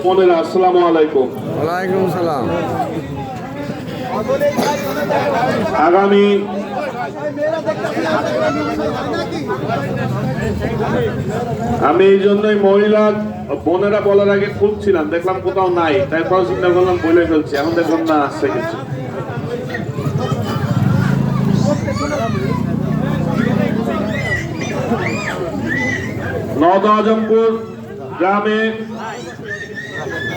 বোনেরা, আসসালামু আলাইকুম। ওয়ালাইকুম সালাম। আগামী আমি এই জন্যই মহিলা বোনেরা বলার আগে খুঁজছিলাম, দেখলাম কোথাও নাই, তারপর চিন্তা করলাম বলে ফেলছি, এখন দেখলাম না আসছে কিছু। নওদা আজমপুর গ্রামে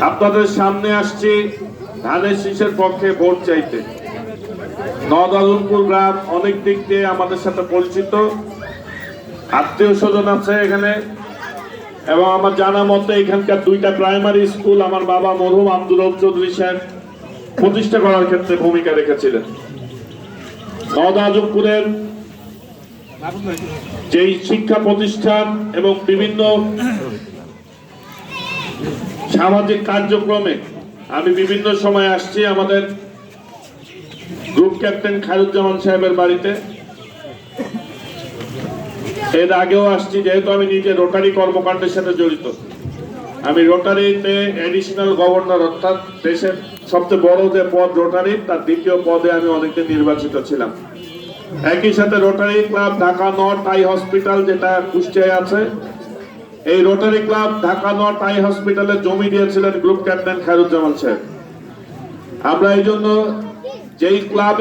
আপনাদের সামনে আসছি ধানের শীষের পক্ষে ভোট চাইতে। নওদা আজমপুর গ্রাম অনেক দিক দিয়ে আমাদের সাথে পরিচিত, আত্মীয় স্বজন আছে এখানে, এবং আমার জানা মতে এখানকার 2টা প্রাইমারি স্কুল আমার বাবা মরহুম আব্দুর রব চৌধুরী সাহেব প্রতিষ্ঠা করার ক্ষেত্রে ভূমিকা রেখেছিলেন। নওদা আজমপুরের যেই শিক্ষা প্রতিষ্ঠান এবং বিভিন্ন সামাজিক কার্যক্রমে আমি বিভিন্ন সময় আসছি। আমাদের গ্রুপ ক্যাপ্টেন খায়রুজ্জামান সাহেবের বাড়িতে এর আগেও আসছি, যেহেতু আমি নিজে রোটারি কর্মকাণ্ডের সাথে জড়িত। আমি রোটারিতে অ্যাডিশনাল গভর্নর, অর্থাৎ দেশের সবচেয়ে বড় যে পদ রোটারি, তার 2য় পদে আমি অনেকদিন নির্বাচিত ছিলাম। একই সাথে rotary club Dhaka north eye hospital, যেটা কুষ্টিয়ায় আছে, এই rotary club Dhaka north I হসপিটালে জমি দিয়েছিলেন গ্রুপ ক্যাপ্টেন খায়রুজ্জামান সাহেব। আমরা এই জন্য যেই ক্লাব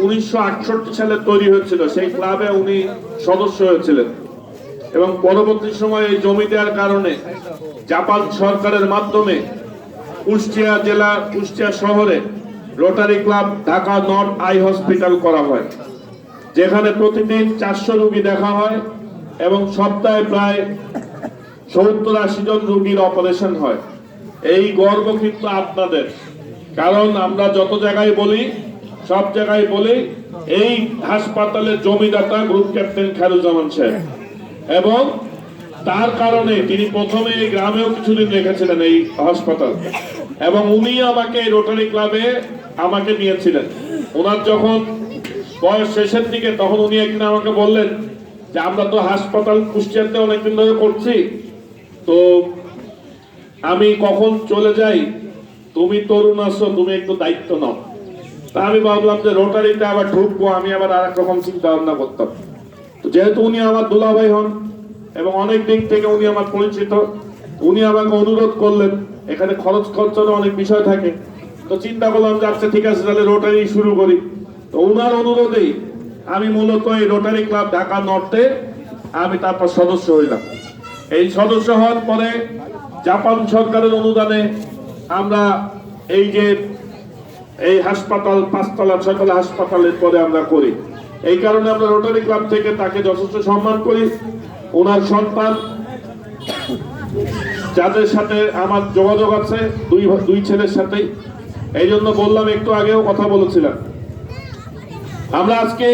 1968 সালে তৈরি হয়েছিল, সেই ক্লাবে উনি সদস্য হয়েছিলেন, এবং পরবর্তী সময়ে এই জমি দেওয়ার কারণে জাপান সরকারের মাধ্যমে কুষ্টিয়া জেলা, কুষ্টিয়া শহরে rotary club Dhaka north eye hospital করা হয়, যেখানে প্রতিদিন 400 রোগী দেখা হয় এবং সপ্তাহে প্রায় 70-80 জন রোগীর অপারেশন হয়। এই গর্ব কিন্তু আপনাদের, কারণ আমরা যত জায়গায় বলি, সব জায়গায় বলি এই হাসপাতালের জমিদাতা গ্রুপ ক্যাপ্টেন খায়রুজ্জামান সাহেব, এবং তার কারণে তিনি প্রথমে এই গ্রামেও কিছুদিন রেখেছিলেন এই হাসপাতাল, এবং উনি আমাকে এই রোটারি ক্লাবে আমাকে নিয়েছিলেন। ওনার যখন বয়স শেষের দিকে, তখন উনি একদিন আমাকে বললেন যে আমরা তো হাসপাতাল কুষ্টিয়াতে অনেকদিন ধরে করছি, তো আমি কখন চলে যাই, তুমি তরুণ আছো, তুমি একটু দায়িত্ব নাও। তা আমি ভাবলাম যে রোটারিতে আবার ঢুকবো, আমি আবার আর এক রকম চিন্তা ভাবনা করতাম। তো যেহেতু উনি আমার দুলাভাই হন এবং অনেক দিক থেকে উনি আমার পরিচিত, উনি আমাকে অনুরোধ করলেন, এখানে খরচ খরচের অনেক বিষয় থাকে, তো চিন্তা করলাম যে আচ্ছা ঠিক আছে, তাহলে রোটারি শুরু করি। তো ওনার অনুরোধেই আমি মূলত এই রোটারি ক্লাব ঢাকা নর্থে আমি তারপর সদস্য হইলাম। এই সদস্য হওয়ার পরে জাপান সরকারের অনুদানে আমরা এই যে এই হাসপাতাল 5তলা 6তলা হাসপাতালের পরে আমরা করি। এই কারণে আমরা রোটারি ক্লাব থেকে তাকে যথেষ্ট সম্মান করি। ওনার সন্তান, যাদের সাথে আমার যোগাযোগ আছে, দুই ছেলের সাথেই, এই জন্য বললাম, একটু আগেও কথা বলেছিলাম। আমরা আজকে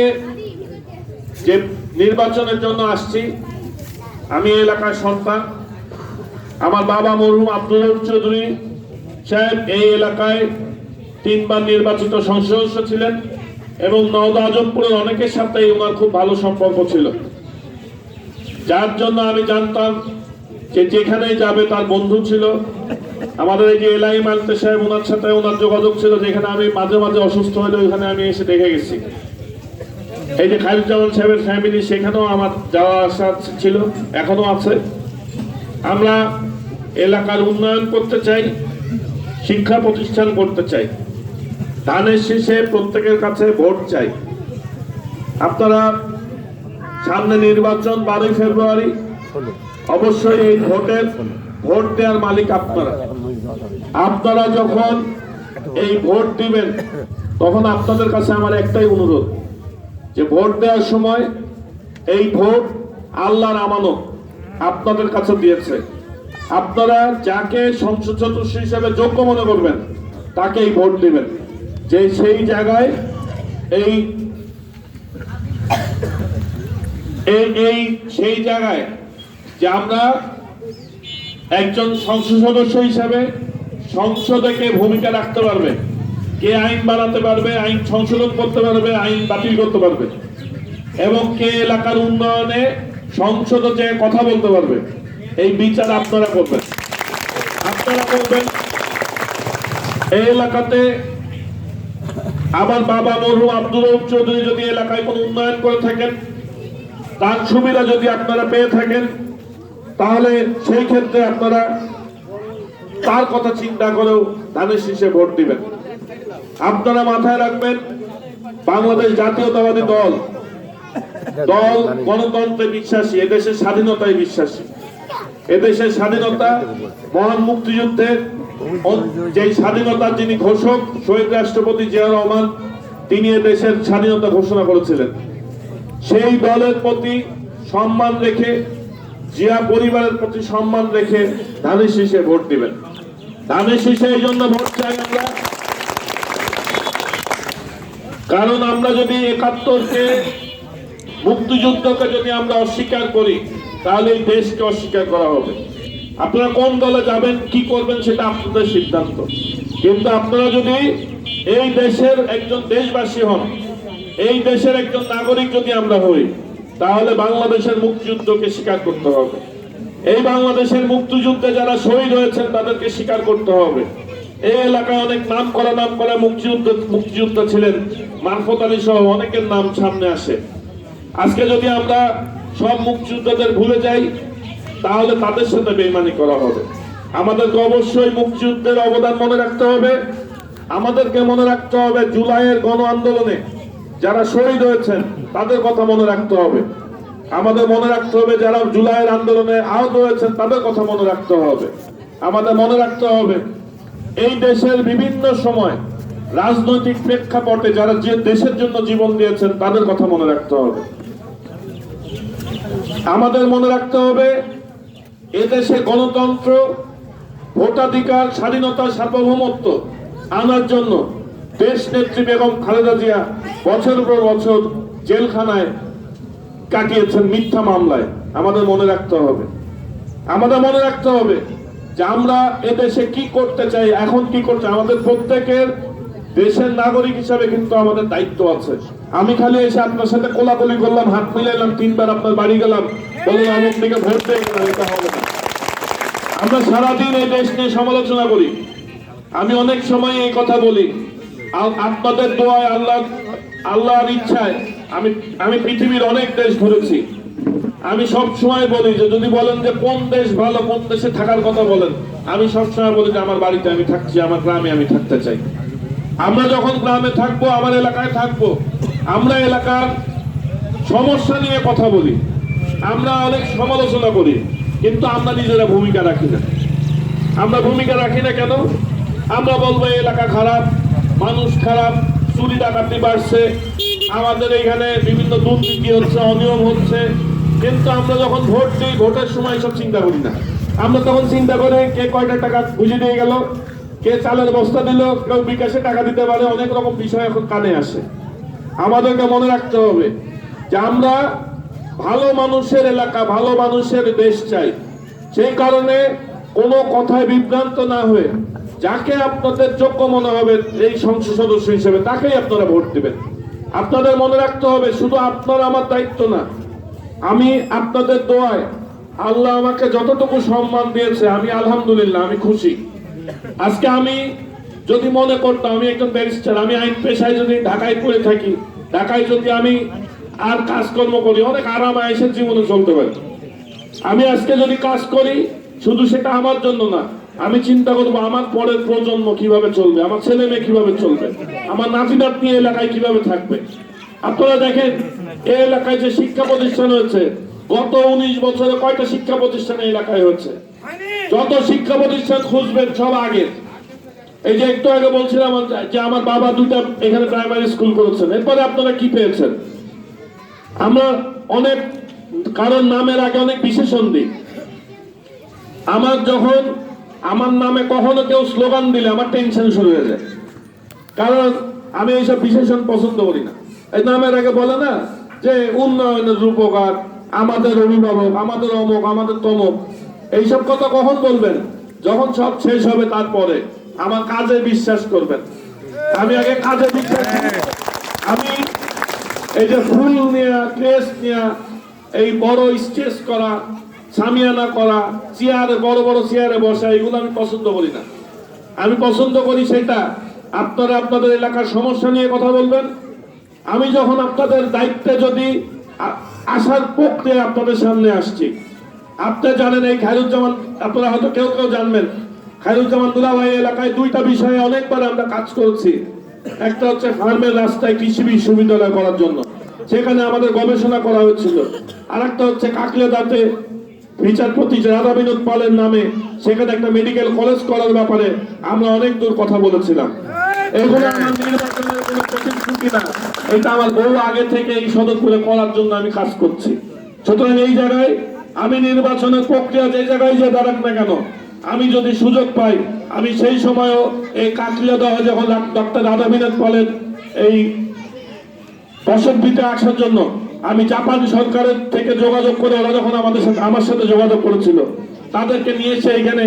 যে নির্বাচনের জন্য আসছি, আমি এই এলাকার সন্তান। আমার বাবা মরহুম আব্দুর রব চৌধুরী সাহেব এই এলাকায় 3বার নির্বাচিত সংসদ সদস্য ছিলেন, এবং নওদা আজমপুরের অনেকের সাথে ওনার খুব ভালো সম্পর্ক ছিল, যার জন্য আমি জানতাম যে যেখানেই যাবে তার বন্ধু ছিল। আমাদের এই যে এলাই মালতে সাহেব, ওনার সাথে ওনার যোগাযোগ ছিল, যেখানে আমি মাঝে মাঝে অসুস্থ হলে ওইখানে আমি এসে দেখে গেছি। এই যে খায়রুজ্জামান সাহেবের ফ্যামিলি, সেখানেও আমার যাওয়া আসা ছিল, এখনো আছে। আমরা এলাকার উন্নয়ন করতে চাই, শিক্ষা প্রতিষ্ঠান করতে চাই, ধানের শীষে প্রত্যেকের কাছে ভোট চাই। আপনারা সামনে নির্বাচন 12 ফেব্রুয়ারি, অবশ্যই এই ভোট দেওয়ার মালিক আপনারা। আপনারা যখন এই ভোট দিবেন, তখন আপনাদের কাছে আমার একটাই অনুরোধ, যে ভোট দেওয়ার সময় এই ভোট আল্লাহর আমানত আপনাদের কাছে দিয়েছে। আপনারা যাকে সংসদ সদস্য হিসেবে যোগ্য মনে করবেন, তাকেই ভোট দিবেন। যে সেই জায়গায় সেই জায়গায় যে আমরা একজন সংসদ সদস্য হিসেবে সংসদে কে ভূমিকা রাখতে পারবে, কে আইন বানাতে পারবে, আইন সংশোধন করতে পারবে, আইন বাতিল করতে পারবে, এবং কে এলাকার উন্নয়নে সংসদে যে কথা বলতে পারবে, এই বিচার আপনারা করবেন। এই এলাকাতে আমার বাবা মরহুম আব্দুল রউফ চৌধুরী যদি এলাকায় কোনো উন্নয়ন করে থাকেন, তার সুবিধা যদি আপনারা পেয়ে থাকেন, তাহলে সেই ক্ষেত্রে আপনারা তার কথা চিন্তা করেও ধানের শীষে ভোট দিবেন। আপনারা মাথায় রাখবেন, বাংলাদেশ জাতীয়তাবাদী দল গণতন্ত্রে বিশ্বাসী, এদেশের স্বাধীনতায় বিশ্বাসী। এদেশের স্বাধীনতা মহান মুক্তিযুদ্ধের যে স্বাধীনতার যিনি ঘোষক শহীদ রাষ্ট্রপতি জিয়া রহমান, তিনি এদেশের স্বাধীনতা ঘোষণা করেছিলেন। সেই দলের প্রতি সম্মান রেখে, জিয়া পরিবারের প্রতি সম্মান রেখে ধানের শীষে ভোট দিবেন। ধানের শীষে এই জন্য ভোট চাই আমরা, কারণ আমরা যদি 71-কে মুক্তিযুদ্ধকে যদি আমরা অস্বীকার করি, তাহলে এই দেশকে অস্বীকার করা হবে। আপনারা কোন দলে যাবেন, কি করবেন, সেটা আপনাদের সিদ্ধান্ত। কিন্তু আপনারা যদি এই দেশের একজন দেশবাসী হন, এই দেশের একজন নাগরিক যদি আমরা হই, তাহলে বাংলাদেশের মুক্তিযুদ্ধকে স্বীকার করতে হবে। এই বাংলাদেশের মুক্তিযুদ্ধে যারা শহীদ হয়েছেন তাদেরকে স্বীকার করতে হবে। এই এলাকায় অনেক নাম করা মুক্তিযুদ্ধ ছিলেন, মারফত আলী সহ অনেকের নাম সামনে আসে। আজকে যদি আমরা সব মুক্তিযোদ্ধাদের ভুলে যাই, তাহলে তাদের সাথে বেইমানি করা হবে। আমাদেরকে অবশ্যই মুক্তিযুদ্ধের অবদান মনে রাখতে হবে। আমাদেরকে মনে রাখতে হবে জুলাইয়ের গণ আন্দোলনে যারা শহীদ হয়েছেন তাদের কথা মনে রাখতে হবে। আমাদের মনে রাখতে হবে যারা জুলাইয়ের আন্দোলনে আহত হয়েছেন তাদের কথা মনে রাখতে হবে। আমাদের মনে রাখতে হবে এই দেশের বিভিন্ন সময় রাজনৈতিক প্রেক্ষাপটে যারা যে দেশের জন্য জীবন দিয়েছেন তাদের কথা মনে রাখতে হবে। আমাদের মনে রাখতে হবে এদেশে গণতন্ত্র, ভোটাধিকার, স্বাধীনতা, সার্বভৌমত্ব আনার জন্য দেশ নেত্রী বেগম খালেদা জিয়া বছরের পর বছর জেলখানায় কাটিয়েছেন মিথ্যা মামলায়। আমাদের মনে রাখতে হবে, যে আমরা এদেশে কি করতে চাই, এখন কি করতে। আমাদের প্রত্যেকের দেশের নাগরিক হিসাবে কিন্তু আমাদের দায়িত্ব আছে। আমি খালি এসে আপনার সাথে কোলাকুলি করলাম, হাত মিলাইলাম, 3 বার আপনার বাড়ি গেলাম, বললাম আমার দিকে ভোট দেয়, এটা হবে না। আমরা সারাদিন এই দেশ নিয়ে সমালোচনা করি। আমি অনেক সময় এই কথা বলি, আপনাদের দোয়ায়, আল্লাহর ইচ্ছায় আমি পৃথিবীর অনেক দেশ ঘুরেছি। আমি সব সময় বলি যে যদি বলেন যে কোন দেশ ভালো, কোন দেশে থাকার কথা বলেন, আমি সবসময় বলি যে আমার বাড়িতে আমি থাকছি, আমার গ্রামে আমি থাকতে চাই। আমরা যখন গ্রামে থাকবো, আমার এলাকায় থাকবো, আমরা এলাকার সমস্যা নিয়ে কথা বলি, আমরা অনেক সমালোচনা করি, কিন্তু আমরা নিজেরা ভূমিকা রাখি না। কেন? আমরা বলবো এই এলাকা খারাপ, মানুষ খারাপ, চুরি ডাকাতি বাড়ছে, আমাদের এখানে বিভিন্ন দুর্নীতি হচ্ছে, অনিয়ম হচ্ছে। কিন্তু আমরা যখন ভোট দিই, ভোটের সময় সব চিন্তা করি না। আমরা তখন চিন্তা করে কে কয়টা টাকা বুঝে দিয়ে গেল, কে চালের বস্তা দিল, কেউ বিকাশে টাকা দিতে পারে, অনেক রকম বিষয় এখন কানে আসে। আমাদেরকে মনে রাখতে হবে যে আমরা ভালো মানুষের এলাকা, ভালো মানুষের দেশ চাই। সেই কারণে কোনো কথায় বিভ্রান্ত না হয়ে যাকে আপনাদের যোগ্য মনে হবে এই সংসদ সদস্য হিসেবে, তাকেই আপনারা ভোট দিবেন। আপনাদের মনে রাখতে হবে শুধু আপনার আমার দায়িত্ব না, আমি আপনাদের দোয়ায় আল্লাহ আমাকে যতটুকু সম্মান দিয়েছে, আমি আলহামদুলিল্লাহ, আমি খুশি। আজকে আমি যদি মনে করতাম আমি একজন ব্যারিস্টার, আমি আইন পেশায় যদি ঢাকায় পড়ে থাকি, ঢাকায় যদি আমি আর কাজকর্ম করি, অনেক আরাম আয়েশের জীবনে চলতে পারি। আমি আজকে যদি কাজ করি, শুধু সেটা আমার জন্য না, আমি চিন্তা করবো আমার পরের প্রজন্ম কিভাবে চলবে, আমার ছেলে মেয়ে কিভাবে চলবে, আমার নাতি নাতনি এলাকায় কিভাবে থাকবে। আপনারা দেখেন এই এলাকায় যে শিক্ষা প্রতিষ্ঠান হয়েছে, গত 19 বছরে কয়টা শিক্ষা প্রতিষ্ঠান এই এলাকায় হয়েছে? যত শিক্ষা প্রতিষ্ঠান খুঁজবেন সব আগে। এই যে একটু আগে বলছিলাম যে আমার বাবা 2টা এখানে প্রাইমারি স্কুল করেছেন, এরপরে আপনারা কি পেয়েছেন? আমরা অনেক কারণ নামের আগে অনেক বিশেষণ দিই। আমার নামে কখনো কেউ স্লোগান দিলে আমার টেনশন শুরু হয়ে যায়, কারণ আমি এইসব বিশেষণ পছন্দ করি না। এই নামের আগে বলে না যে উন্নয়নের রূপকার, আমাদের অভিভাবক, আমাদের অমুক, আমাদের তমুক, এইসব কথা কখন বলবেন? যখন সব শেষ হবে তারপরে। আমার কাজে বিশ্বাস করবেন, আমি আগে কাজে বিশ্বাস করি। আমি এই যে ফুল নিয়ে, ক্রেস্ট নিয়ে, এই বড় স্টেজ করা, সামিয়ানা করা, চেয়ারে বড় বড় চেয়ারে বসা, এগুলো আমি পছন্দ করি না। আমি পছন্দ করি সেটা আপনারা আপনাদের এলাকার সমস্যা নিয়ে কথা বলবেন। আমি যখন আপনাদের দায়িত্বে যদি আসার প্রক্রিয়া আপনাদের সামনে আসছি, আপনি জানেন এই খায়রুজ্জামান, আপনারা হয়তো কেউ কেউ জানবেন, খায়রুজ্জামান দুলাভাই এলাকায় দুইটা বিষয়ে অনেকবার আমরা কাজ করেছি। একটা হচ্ছে ফার্মের রাস্তায় কৃষি বিশ্ববিদ্যালয় করার জন্য, সেখানে আমাদের গবেষণা করা হয়েছিল। আর একটা হচ্ছে কাকলেদাতে বিচারপতি রাধা বিনোদ পালের নামে সেখানে একটা মেডিকেল কলেজ করার ব্যাপারে আমরা অনেক দূর কথা বলেছিলাম। এগুলো আমার নির্বাচনের কোনো প্রতিশ্রুতি না, এটা আমার বহু আগে থেকে এই সদরপুরে করার জন্য আমি কাজ করছি। সুতরাং এই জায়গায় আমি নির্বাচনের প্রক্রিয়া যে জায়গায় যে দাঁড়াক না কেন, আমি যদি সুযোগ পাই আমি সেই সময়ও এই কাকলিয়াদহ যখন ডক্টর রাধা বিনোদ পালের এই বসতভিতে আসার জন্য আমি জাপান সরকারের থেকে যোগাযোগ করে, ওরা যখন আমার সাথে যোগাযোগ করেছিল তাদেরকে নিয়ে এসে এখানে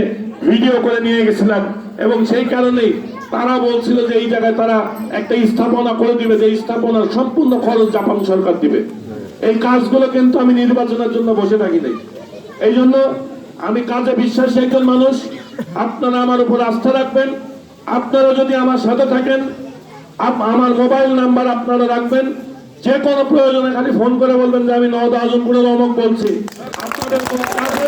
ভিডিও করে নিয়ে গেছিলাম। এবং সেই কারণেই তারা বলছিল যে এই জায়গায় তারা একটা স্থাপনা করে দিবে, যে স্থাপনার সম্পূর্ণ খরচ জাপান সরকার দিবে। এই কাজগুলো কিন্তু আমি নির্বাচনের জন্য বসে থাকি নাই। এই জন্য আমি কাজে বিশ্বাসী একজন মানুষ। আপনারা আমার উপর আস্থা রাখবেন। আপনারা যদি আমার সাথে থাকেন, আমার মোবাইল নাম্বার আপনারা রাখবেন। যে কোনো প্রয়োজনে খালি ফোন করে বলবেন যে আমি নওদা আজমপুরের অমুক বলছি। আপনাদের কোনো কাজে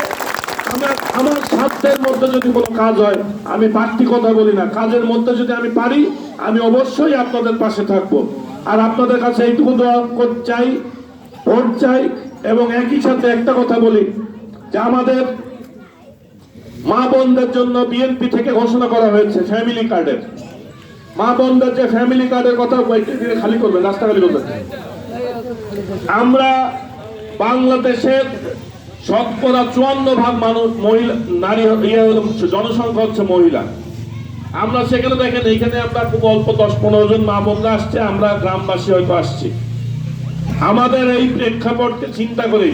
আমার সাধ্যের মধ্যে যদি কোনো কাজ হয়, আমি বাড়তি কথা বলি না, কাজের মধ্যে যদি আমি পারি আমি অবশ্যই আপনাদের পাশে থাকবো। আর আপনাদের কাছে এইটুকু দোয়া চাই, ভোট চাই। এবং একই সাথে একটা কথা বলি যে আমাদের মা বোনদের জন্য বিএনপি থেকে ঘোষণা করা হয়েছে ফ্যামিলি কার্ডের, মা বোনদের যে ফ্যামিলি কার্ডের কথা খালি করবেন, রাস্তা খালি করবেন। আমরা বাংলাদেশের 54% মানুষ মহিলা, নারী, জনসংখ্যা হচ্ছে মহিলা। আমরা সেখানে দেখেন এইখানে আমরা খুব অল্প 10-15 জন মা বোনরা আসছে, আমরা গ্রামবাসী হয়তো আসছি। আমাদের এই প্রেক্ষাপটকে চিন্তা করে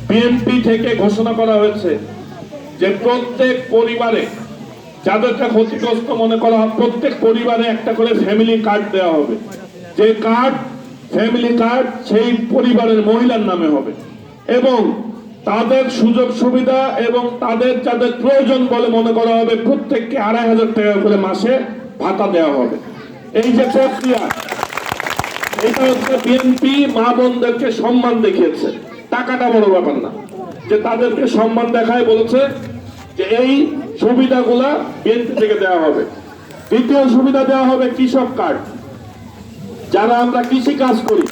বিএনপি থেকে ঘোষণা করা হয়েছে যে প্রত্যেক পরিবারে যাদেরকে ক্ষতিগ্রস্ত মনে করা হয় প্রত্যেক পরিবারে একটা করে ফ্যামিলি কার্ড দেওয়া হবে। যে কার্ড, ফ্যামিলি কার্ড সেই পরিবারের মহিলার নামে হবে এবং তাদের সুযোগ সুবিধা এবং তাদের যাদের প্রয়োজন বলে মনে করা হবে প্রত্যেককে 2500 টাকা করে মাসে ভাতা দেওয়া হবে। এই যে প্রক্রিয়া, এটা হচ্ছে বিএনপি মা বোনদেরকে সম্মান দেখিয়েছে। টাকাটা বড় ব্যাপার না, যে তাদেরকে সম্মান দেখায় বলেছে যে এই সুবিধাগুলা বিএনপি থেকে দেওয়া হবে। দ্বিতীয় সুবিধা দেওয়া হবে কৃষক কার্ড। যারা আমরা কৃষি কাজ করি,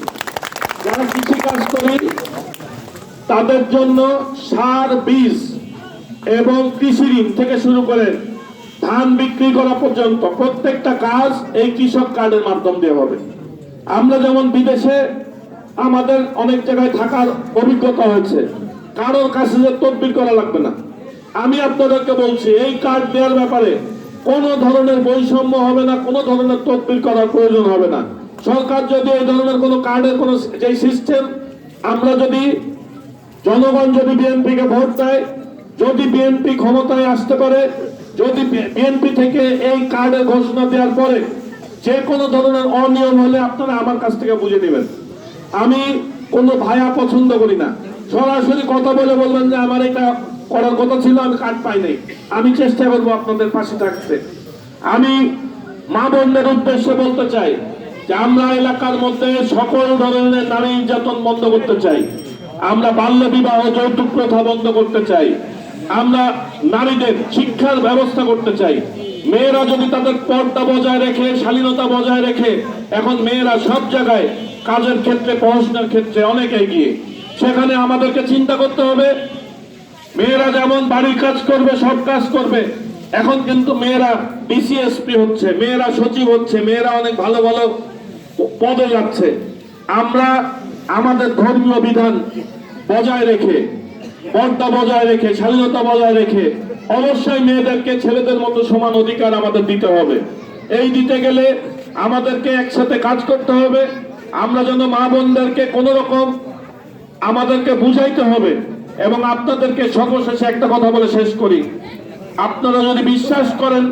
তাদের জন্য সার, বীজ এবং কৃষি ঋণ থেকে শুরু করে ধান বিক্রি করা পর্যন্ত প্রত্যেকটা কাজ এই কৃষক কার্ডের মাধ্যম দিয়ে হবে। আমরা যেমন বিদেশে আমাদের অনেক জায়গায় থাকার অভিজ্ঞতা হয়েছে, কারোর কাছে যে তদবির করা লাগবে না। আমি আপনাদেরকে বলছি এই কার্ড দেওয়ার ব্যাপারে কোনো ধরনের বৈষম্য হবে না, কোনো ধরনের তদবির করার প্রয়োজন হবে না। সরকার যদি এই ধরনের কোনো কার্ডের কোনো যে সিস্টেম, আমরা যদি জনগণ যদি বিএনপিকে ভোট দেয়, যদি বিএনপি ক্ষমতায় আসতে পারে, যদি বিএনপি থেকে এই কার্ডের ঘোষণা দেওয়ার পরে যে কোনো ধরনের অনিয়ম হলে আপনারা আমার কাছ থেকে বুঝে নেবেন। আমি কোনো ভায়া পছন্দ করি না। সরাসরি কথা বলে বলবেন যে আমার এটা করার কথা ছিল, আমি কার্ড পাই নাই। আমি চেষ্টা করবো আপনাদের পাশে থাকতে। আমি মা বোনদের উদ্দেশ্যে বলতে চাই যে আমরা এলাকার মধ্যে সকল ধরনের নারী নির্যাতন বন্ধ করতে চাই। আমরা বাল্য বিবাহ, যৌতুক প্রথা বন্ধ করতে চাই। আমরা নারীদের শিক্ষার ব্যবস্থা করতে চাই। মেয়েরা যদি তাদের পর্দা বজায় রেখে, শালীনতা বজায় রেখে, এখন মেয়েরা সব জায়গায় কাজের ক্ষেত্রে, পড়াশোনার ক্ষেত্রে অনেক এগিয়ে। সেখানে আমাদেরকে চিন্তা করতে হবে, মেয়েরা যেমন বাড়ির কাজ করবে, সব কাজ করবে, এখন কিন্তু মেয়েরা ডিসিএসপি হচ্ছে, মেয়েরা সচিব হচ্ছে, মেয়েরা অনেক ভালো ভালো পদে যাচ্ছে। আমরা আমাদের ধর্মীয় বিধান বজায় রেখে, পর্দা বজায় রেখে, স্বাধীনতা বজায় রেখে অবশ্যই মেয়েদেরকে ছেলেদের মতো সমান অধিকার আমাদের দিতে হবে। এই দিতে গেলে আমাদেরকে একসাথে কাজ করতে হবে। আমরা যেন মা বোনদেরকে কোন রকম আমাদেরকে বুঝাইতে হবে। এবং আপনাদেরকে সর্বশেষে একটা কথা বলে শেষ করি, আপনারা যদি বিশ্বাস করেন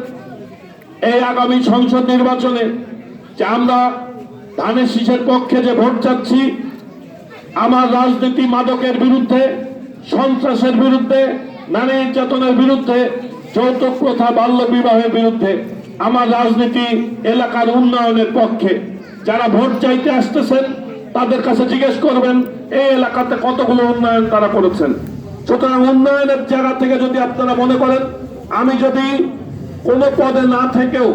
এই আগামী সংসদ নির্বাচনে যে আমরা ধানের শীষের পক্ষে যে ভোট চাচ্ছি, আমার রাজনীতি মাদকের বিরুদ্ধে, সন্ত্রাসের বিরুদ্ধে, নারী নির্যাতনের বিরুদ্ধে, যৌতুক প্রথা, বাল্য বিবাহের বিরুদ্ধে। আমার রাজনীতি এলাকার উন্নয়নের পক্ষে। যারা ভোট চাইতে আসতেছেন তাদের কাছে জিজ্ঞেস করবেন এই এলাকাতে কতগুলো উন্নয়ন তারা করেছেন। সুতরাং উন্নয়নের জায়গা থেকে যদি আপনারা মনে করেন আমি যদি কোনো পদে না থেকেও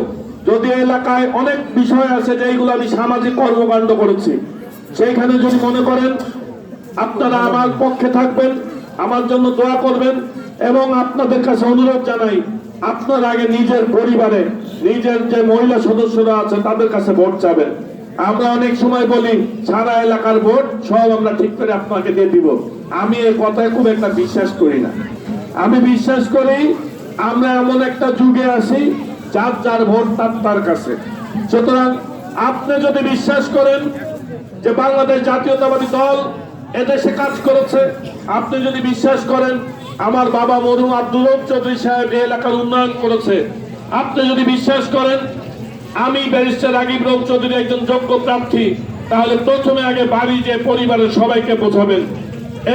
যদি এলাকায় অনেক বিষয় আছে যেগুলো আমি সামাজিক কর্মকাণ্ড করেছি, সেইখানে যদি মনে করেন আপনারা আমার পক্ষে থাকবেন, আমার জন্য দোয়া করবেন। এবং আপনাদের কাছে অনুরোধ জানাই আপনারা আগে নিজের পরিবারে নিজের যে মহিলা সদস্যরা আছে তাদের কাছে ভোট চাবেন। আমরা অনেক সময় বলি সারা এলাকার ভোট সব আমরা ঠিক করে আপনাকে দিয়ে দিব। আমি এই কথায় খুব একটা বিশ্বাস করি না। আমি বিশ্বাস করি আমরা এমন একটা যুগে আছি যার যার ভোট তার কাছে। সুতরাং আপনি যদি বিশ্বাস করেন যে বাংলাদেশ জাতীয়তাবাদী দল এদেশে কাজ করেছে, আপনি যদি বিশ্বাস করেন আমার বাবা মরহুম আব্দুল রব চৌধুরী সাহেব এই এলাকার উন্নয়ন করেছে, আপনি যদি বিশ্বাস করেন আমি ব্যারিস্টার রাগিব রব চৌধুরী একজন যোগ্য প্রার্থী, তাহলে প্রথমে আগে বাড়ি যে পরিবারের সবাইকে বোঝাবেন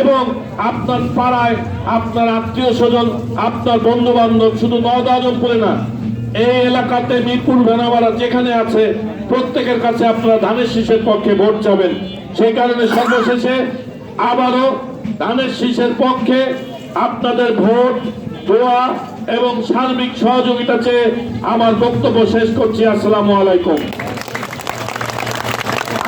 এবং আপনার পাড়ায় আপনার আত্মীয় স্বজন, আপনার বন্ধু বান্ধব, শুধু নওদাজমপুরে না এই এলাকাতে মিরপুর ভেনাবাড়া যেখানে আছে প্রত্যেকের কাছে আপনারা ধানের শীষের পক্ষে ভোট চাবেন। সেই কারণে সর্বশেষে আবারও ধানের শীষের পক্ষে আপনাদের ভোট, দোয়া এবং সার্বিক সহযোগিতা চেয়ে আমার বক্তব্য শেষ করছি। আসসালামু আলাইকুম।